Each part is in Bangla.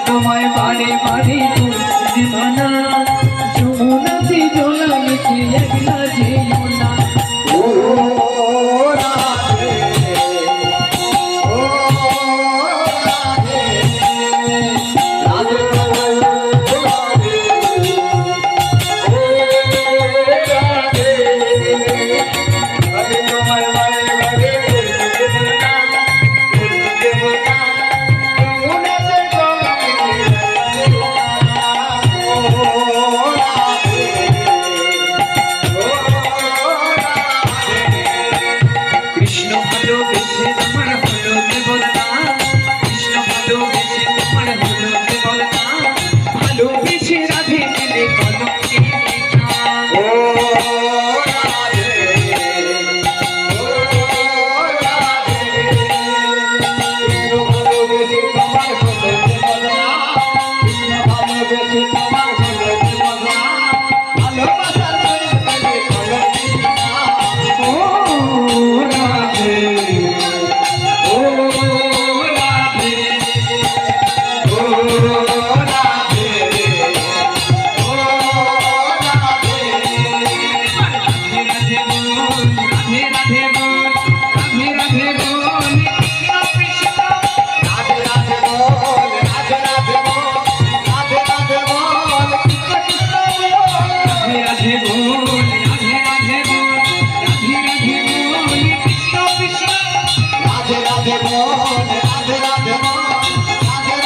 তোমায় বারে বারে করছি মানা যমুনাতে জল লিখে একলা যেও না ও রাধে ও রাধে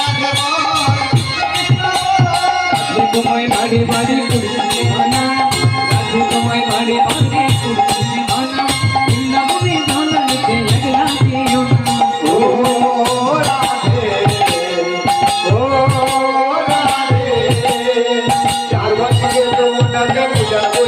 রাধে তোমায় বাড়ি বাড়ি করছি মানা রাধে তোমায় বাড়ি বাড়ি করছি মানা বৃন্দাবনে জল লিখে একলা যেও না ও রাধে ও রাধে চার বছরে তোমরা যাবে যাবো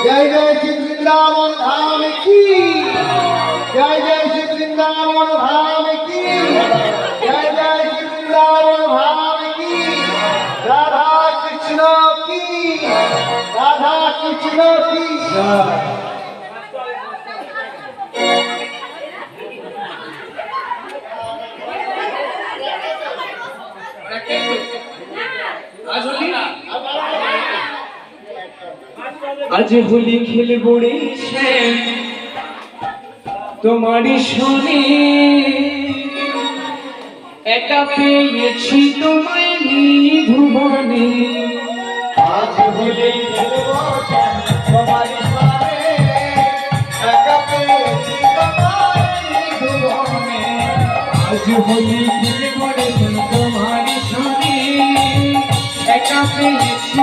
जय जय श्री वृंदावन धाम की जय जय श्री वृंदावन धाम की जय जय श्री वृंदावन धाम की राधा कृष्ण की आज होली खेलबो रे तुम्हारी सोने एका पेয়েছি তোমায় নিধুবনে आज होली खेलबो तुम्हारी सोने एका पेয়েছি তোমায় নিধুবনে आज होली खेलबो रे तुम्हारी सोने एका पेয়েছি